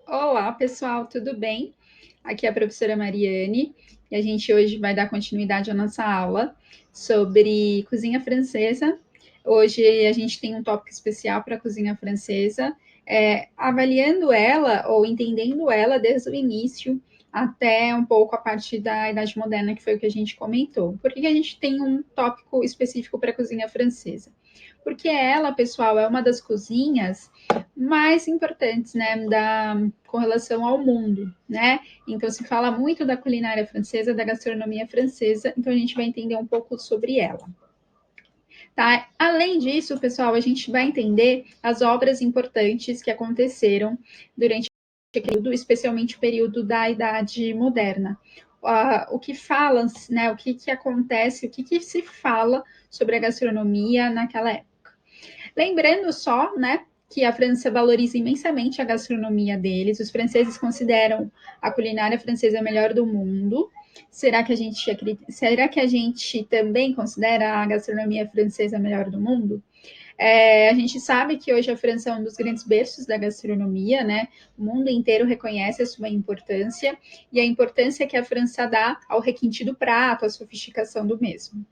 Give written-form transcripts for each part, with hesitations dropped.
Olá, pessoal, tudo bem? Aqui é a professora Mariane e a gente hoje vai dar continuidade à nossa aula sobre cozinha francesa. Hoje a gente tem um tópico especial para a cozinha francesa, avaliando ela ou entendendo ela desde o início até um pouco a partir da Idade Moderna, que foi o que a gente comentou. Por que a gente tem um tópico específico para a cozinha francesa? Porque ela, pessoal, é uma das cozinhas mais importantes, né, com relação ao mundo, né? Então se fala muito da culinária francesa, da gastronomia francesa, então a gente vai entender um pouco sobre ela. Tá? Além disso, pessoal, a gente vai entender as obras importantes que aconteceram durante o período, especialmente o período da Idade Moderna. O que fala, né, o que acontece, o que se fala sobre a gastronomia naquela época. Lembrando só, né, que a França valoriza imensamente a gastronomia deles. Os franceses consideram a culinária francesa a melhor do mundo. Será que a gente também considera a gastronomia francesa a melhor do mundo? A gente sabe que hoje a França é um dos grandes berços da gastronomia, né? O mundo inteiro reconhece a sua importância e a importância que a França dá ao requinte do prato, à sofisticação do mesmo.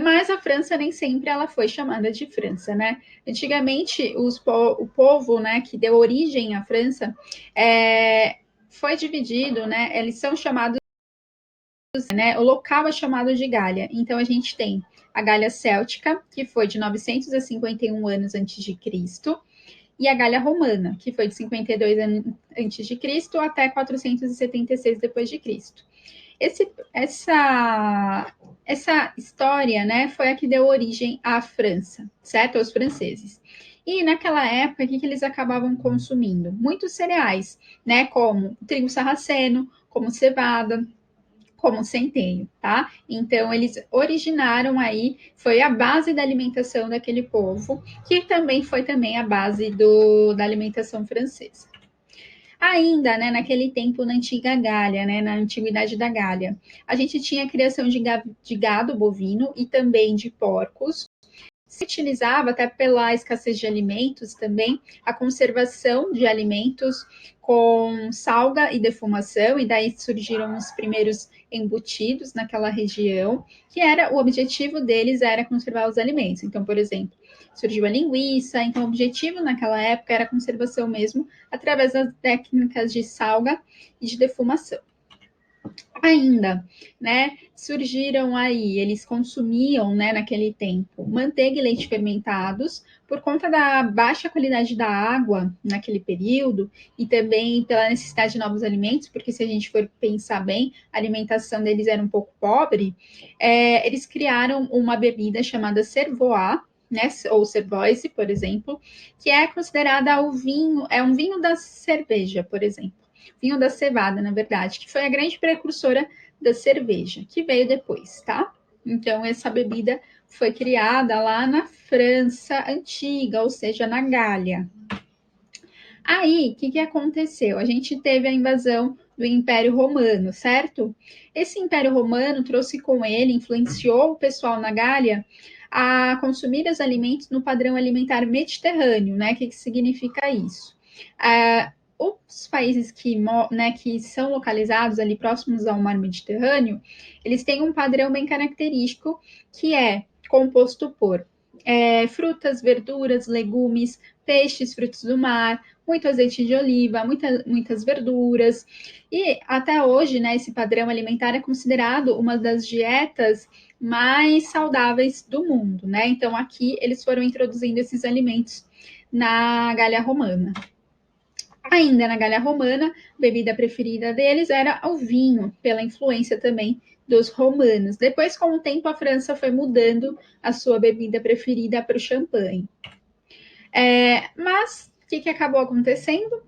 Mas a França nem sempre ela foi chamada de França, né? Antigamente, o povo, né, que deu origem à França, foi dividido, né? Eles são chamados, né? O local é chamado de Gália. Então a gente tem a Gália Céltica, que foi de 951 anos antes de Cristo, e a Gália Romana, que foi de 52 anos antes de Cristo até 476 depois de Cristo. Essa história, né, foi a que deu origem à França, certo? Aos franceses. E naquela época, o que eles acabavam consumindo? Muitos cereais, né, como trigo sarraceno, como cevada, como centeio, tá? Então, eles originaram aí, foi a base da alimentação daquele povo, que também foi também a base da alimentação francesa. Ainda, né, naquele tempo, na antiga Gália, né, na antiguidade da Gália, a gente tinha a criação de gado bovino e também de porcos. Se utilizava, até pela escassez de alimentos também, a conservação de alimentos com salga e defumação, e daí surgiram os primeiros embutidos naquela região, que era o objetivo deles era conservar os alimentos. Então, por exemplo, surgiu a linguiça, então o objetivo naquela época era a conservação mesmo, através das técnicas de salga e de defumação. Ainda, né, surgiram aí, eles consumiam, né, naquele tempo, manteiga e leite fermentados, por conta da baixa qualidade da água naquele período, e também pela necessidade de novos alimentos, porque se a gente for pensar bem, a alimentação deles era um pouco pobre, eles criaram uma bebida chamada cervois, né, ou cervoise, por exemplo, que é considerada o vinho, é um vinho da cerveja, por exemplo. Vinho da cevada, na verdade, que foi a grande precursora da cerveja, que veio depois, tá? Então, essa bebida foi criada lá na França antiga, ou seja, na Gália. Aí, o que aconteceu? A gente teve a invasão do Império Romano, certo? Esse Império Romano trouxe com ele, influenciou o pessoal na Gália a consumir os alimentos no padrão alimentar mediterrâneo, né? O que significa isso? Os países que são localizados ali próximos ao mar Mediterrâneo, eles têm um padrão bem característico que é composto por frutas, verduras, legumes, peixes, frutos do mar, muito azeite de oliva, muitas verduras. E até hoje, né, esse padrão alimentar é considerado uma das dietas mais saudáveis do mundo, né? Então aqui eles foram introduzindo esses alimentos na Gália Romana. Ainda na Gália Romana, a bebida preferida deles era o vinho, pela influência também dos romanos. Depois, com o tempo, a França foi mudando a sua bebida preferida para o champanhe. Mas o que acabou acontecendo?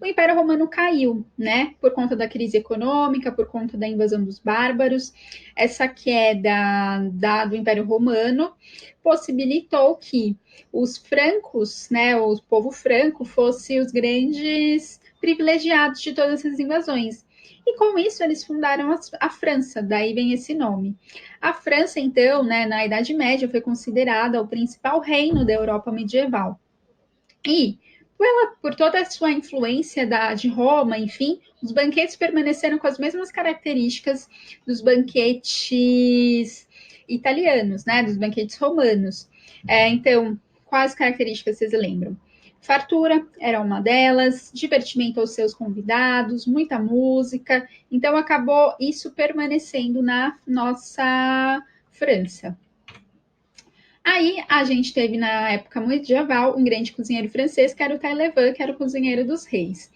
O Império Romano caiu, né? Por conta da crise econômica, por conta da invasão dos bárbaros. Essa queda do Império Romano possibilitou que os francos, né, o povo franco, fosse os grandes privilegiados de todas essas invasões. E com isso eles fundaram a França, daí vem esse nome. A França, então, né, na Idade Média, foi considerada o principal reino da Europa medieval. E por toda a sua influência de Roma, enfim, os banquetes permaneceram com as mesmas características dos banquetes italianos, né, dos banquetes romanos. Então, quais características vocês lembram? Fartura era uma delas, divertimento aos seus convidados, muita música. Então, acabou isso permanecendo na nossa França. Aí a gente teve na época medieval um grande cozinheiro francês, que era o Taillevent, que era o cozinheiro dos reis.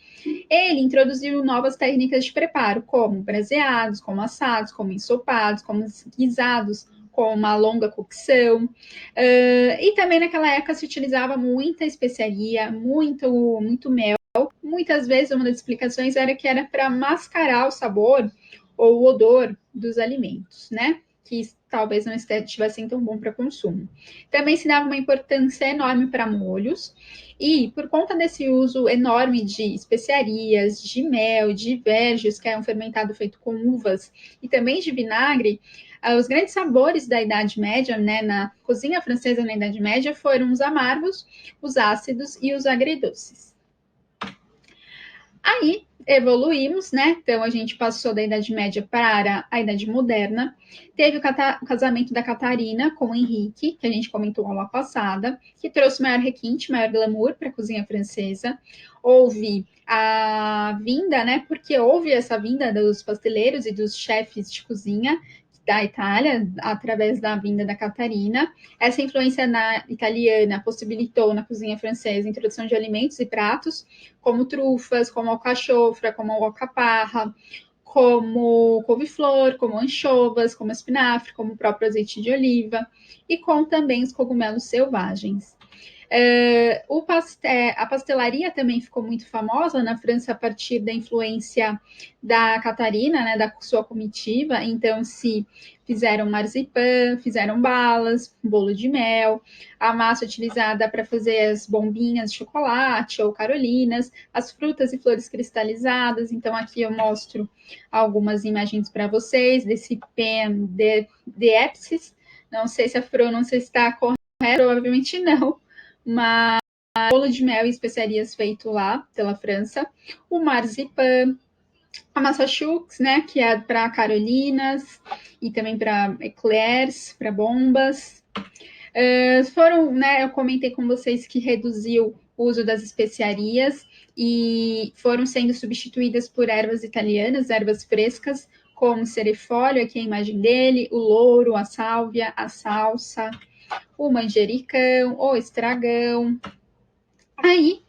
Ele introduziu novas técnicas de preparo, como braseados, como assados, como ensopados, como guisados, com uma longa cocção. E também naquela época se utilizava muita especiaria, muito mel. Muitas vezes uma das explicações era que era para mascarar o sabor ou o odor dos alimentos, né? Que talvez não estivessem tão bom para consumo. Também se dava uma importância enorme para molhos, e por conta desse uso enorme de especiarias, de mel, de verjos, que é um fermentado feito com uvas, e também de vinagre, os grandes sabores da Idade Média, né, na cozinha francesa na Idade Média, foram os amargos, os ácidos e os agridoces. Aí evoluímos, né? Então a gente passou da Idade Média para a Idade Moderna. Teve o casamento da Catarina com o Henrique, que a gente comentou aula passada, que trouxe maior requinte, maior glamour para a cozinha francesa. Houve a vinda, né? Porque houve essa vinda dos pasteleiros e dos chefes de cozinha da Itália, através da vinda da Catarina. Essa influência italiana possibilitou na cozinha francesa a introdução de alimentos e pratos, como trufas, como alcachofra, como alcaparra, como couve-flor, como anchovas, como espinafre, como o próprio azeite de oliva, e com também os cogumelos selvagens. A pastelaria também ficou muito famosa na França a partir da influência da Catarina, né, da sua comitiva. Então, se fizeram marzipan, fizeram balas, bolo de mel, a massa utilizada para fazer as bombinhas de chocolate ou carolinas, as frutas e flores cristalizadas. Então, aqui eu mostro algumas imagens para vocês desse pain de Epsis. Não sei se a pronúncia está correta, provavelmente não, mas bolo de mel e especiarias feito lá pela França, o marzipan, a massa choux, né, que é para carolinas e também para eclairs, para bombas. Foram, né, eu comentei com vocês que reduziu o uso das especiarias e foram sendo substituídas por ervas italianas, ervas frescas, como o cerefólio, aqui a imagem dele, o louro, a sálvia, a salsa, o manjericão, o estragão. Aí,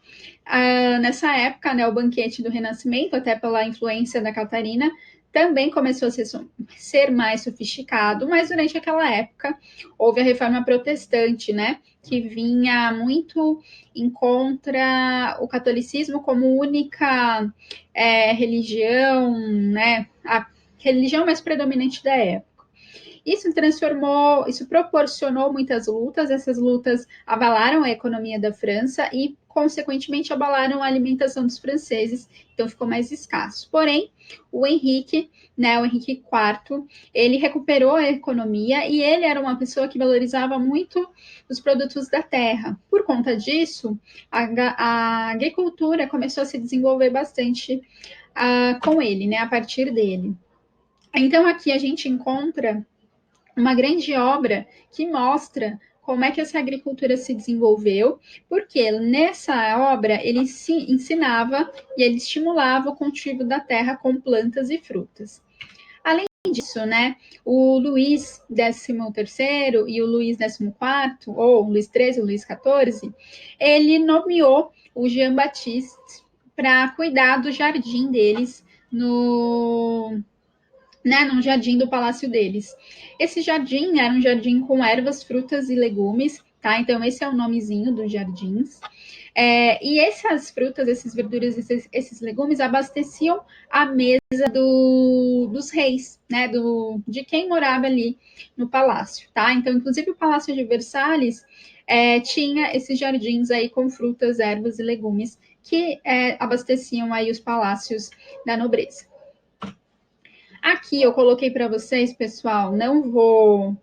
nessa época, né, o banquete do Renascimento, até pela influência da Catarina, também começou a ser mais sofisticado, mas durante aquela época houve a reforma protestante, né, que vinha muito em contra o catolicismo como única religião, né, a religião mais predominante da época. Isso proporcionou muitas lutas, essas lutas abalaram a economia da França e, consequentemente, abalaram a alimentação dos franceses, então ficou mais escasso. Porém, o Henrique, né, o Henrique IV, ele recuperou a economia e ele era uma pessoa que valorizava muito os produtos da terra. Por conta disso, a agricultura começou a se desenvolver bastante com ele, né, a partir dele. Então, aqui a gente encontra uma grande obra que mostra como é que essa agricultura se desenvolveu, porque nessa obra ele se ensinava e ele estimulava o cultivo da terra com plantas e frutas. Além disso, né, o Luís XIII e o Luís XIV, ou o Luís XIII e o Luís XIV, ele nomeou o Jean Baptiste para cuidar do jardim deles num jardim do palácio deles. Esse jardim era um jardim com ervas, frutas e legumes, tá? Então, esse é o nomezinho dos jardins. E essas frutas, essas verduras, esses legumes abasteciam a mesa dos reis, né? De quem morava ali no palácio, tá? Então, inclusive, o Palácio de Versalhes tinha esses jardins aí com frutas, ervas e legumes que abasteciam aí os palácios da nobreza. Aqui eu coloquei para vocês, pessoal, não vou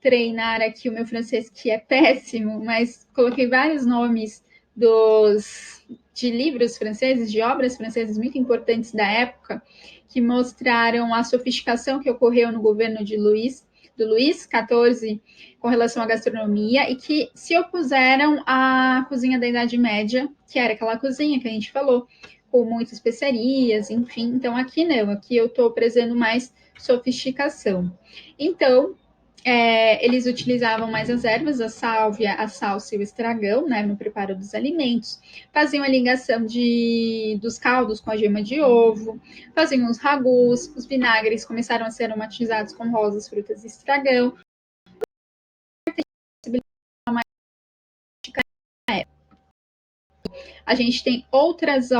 treinar aqui o meu francês, que é péssimo, mas coloquei vários nomes de livros franceses, de obras francesas muito importantes da época, que mostraram a sofisticação que ocorreu no governo do Luís XIV com relação à gastronomia e que se opuseram à cozinha da Idade Média, que era aquela cozinha que a gente falou, com muitas especiarias, enfim. Então, aqui não, aqui eu estou prezando mais sofisticação. Então, eles utilizavam mais as ervas, a sálvia, a salsa e o estragão, né, no preparo dos alimentos, faziam a ligação dos caldos com a gema de ovo, faziam os ragus, os vinagres começaram a ser aromatizados com rosas, frutas e estragão. A gente tem outras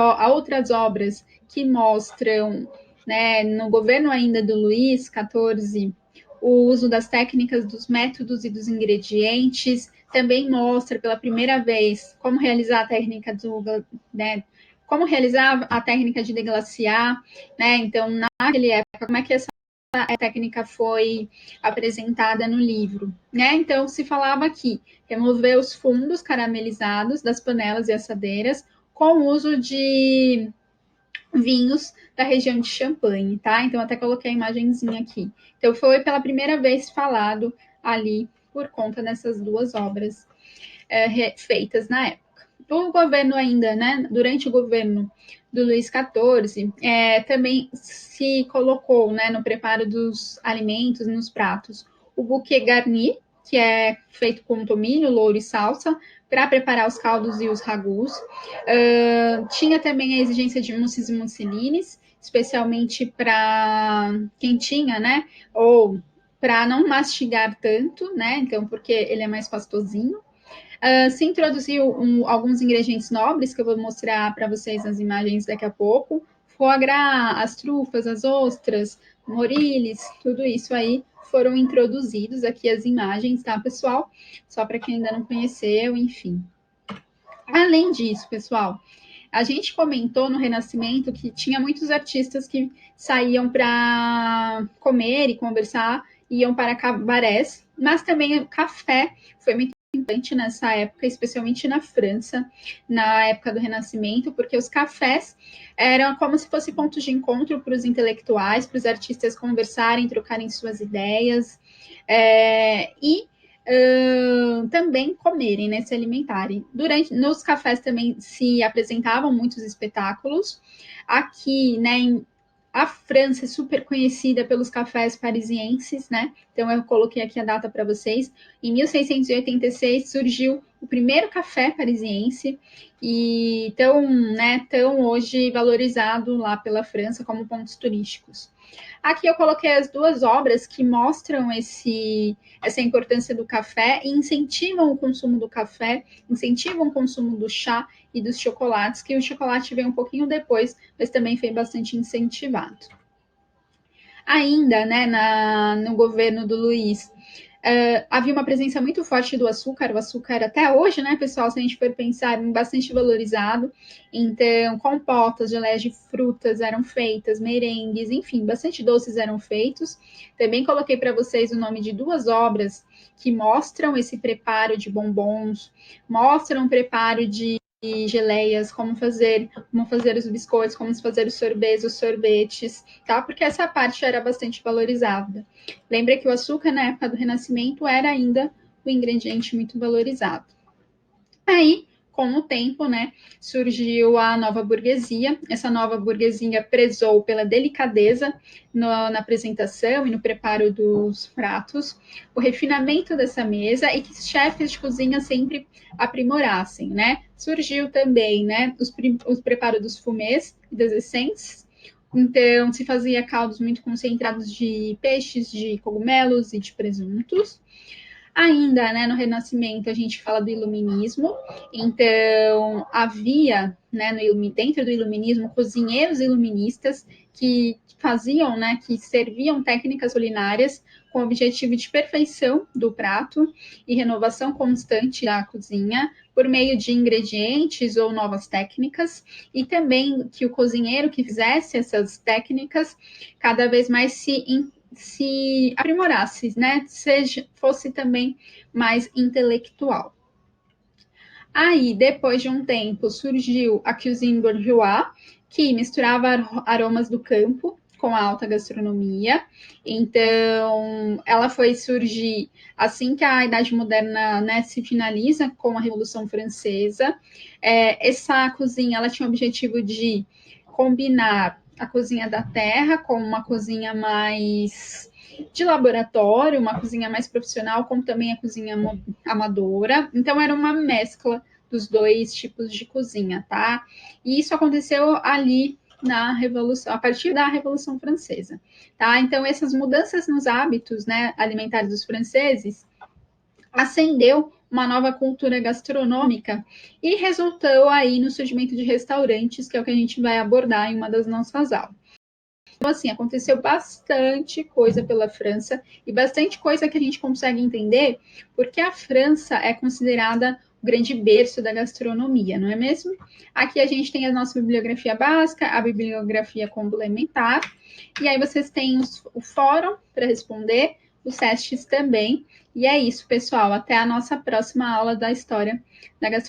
obras que mostram, né, no governo ainda do Luís XIV, o uso das técnicas, dos métodos e dos ingredientes. Também mostra pela primeira vez como realizar a técnica como realizar a técnica de deglaciar, né? Então, naquela época, como é que essa técnica foi apresentada no livro, né? Então, se falava aqui, remover os fundos caramelizados das panelas e assadeiras com o uso de vinhos da região de Champagne, tá? Então, até coloquei a imagenzinha aqui. Então, foi pela primeira vez falado ali por conta dessas duas obras feitas na época. O governo ainda, né, durante o governo do Luís XIV, também se colocou, né, no preparo dos alimentos, nos pratos, o bouquet garni, que é feito com tomilho, louro e salsa, para preparar os caldos e os ragus. Tinha também a exigência de mousses e mousselines, especialmente para quem tinha, né, ou para não mastigar tanto, né, então, porque ele é mais pastosinho. Se introduziu alguns ingredientes nobres, que eu vou mostrar para vocês nas imagens daqui a pouco. Foie gras, as trufas, as ostras, moriles, tudo isso aí foram introduzidos aqui as imagens, tá, pessoal? Só para quem ainda não conheceu, enfim. Além disso, pessoal, a gente comentou no Renascimento que tinha muitos artistas que saíam para comer e conversar, iam para cabarés, mas também o café foi muito importante nessa época, especialmente na França, na época do Renascimento, porque os cafés eram como se fossem pontos de encontro para os intelectuais, para os artistas conversarem, trocarem suas ideias, e também comerem, né, se alimentarem. Nos cafés também se apresentavam muitos espetáculos. Aqui, né, a França é super conhecida pelos cafés parisienses, né? Então eu coloquei aqui a data para vocês. Em 1686 surgiu o primeiro café parisiense e tão hoje valorizado lá pela França como pontos turísticos. Aqui eu coloquei as duas obras que mostram essa importância do café e incentivam o consumo do café, incentivam o consumo do chá e dos chocolates, que o chocolate veio um pouquinho depois, mas também foi bastante incentivado. Ainda, né, no governo do Luís, havia uma presença muito forte do açúcar. O açúcar até hoje, né, pessoal, se a gente for pensar, bastante valorizado. Então, compotas, geleias de frutas eram feitas, merengues, enfim, bastante doces eram feitos. Também coloquei para vocês o nome de duas obras que mostram esse preparo de bombons, mostram o preparo de geleias, como fazer os biscoitos, como fazer os sorvetes, tá? Porque essa parte era bastante valorizada. Lembra que o açúcar, na época do Renascimento, era ainda o ingrediente muito valorizado. Aí, com o tempo, né, surgiu a nova burguesia. Essa nova burguesia prezou pela delicadeza na apresentação e no preparo dos pratos, o refinamento dessa mesa e que os chefes de cozinha sempre aprimorassem, né? Surgiu também, né, os preparos dos fumês e das essências. Então, se fazia caldos muito concentrados de peixes, de cogumelos e de presuntos. Ainda, né, no Renascimento, a gente fala do Iluminismo. Então, havia, né, dentro do Iluminismo, cozinheiros iluministas que faziam, né, que serviam técnicas culinárias com o objetivo de perfeição do prato e renovação constante da cozinha por meio de ingredientes ou novas técnicas, e também que o cozinheiro que fizesse essas técnicas cada vez mais se aprimorasse, né? Fosse também mais intelectual. Aí, depois de um tempo, surgiu a cuisine bourgeoise, que misturava aromas do campo com a alta gastronomia. Então, ela foi surgir assim que a Idade Moderna, né, se finaliza com a Revolução Francesa. Essa cozinha ela tinha o objetivo de combinar a cozinha da terra com uma cozinha mais de laboratório, uma cozinha mais profissional, como também a cozinha amadora. Então, era uma mescla dos dois tipos de cozinha, tá? E isso aconteceu ali na Revolução, a partir da Revolução Francesa, tá? Então, essas mudanças nos hábitos, né, alimentares dos franceses acendeu uma nova cultura gastronômica e resultou aí no surgimento de restaurantes, que é o que a gente vai abordar em uma das nossas aulas. Então, assim, aconteceu bastante coisa pela França e bastante coisa que a gente consegue entender porque a França é considerada o grande berço da gastronomia, não é mesmo? Aqui a gente tem a nossa bibliografia básica, a bibliografia complementar, e aí vocês têm o fórum para responder, os testes também. E é isso, pessoal. Até a nossa próxima aula da história da gastronomia.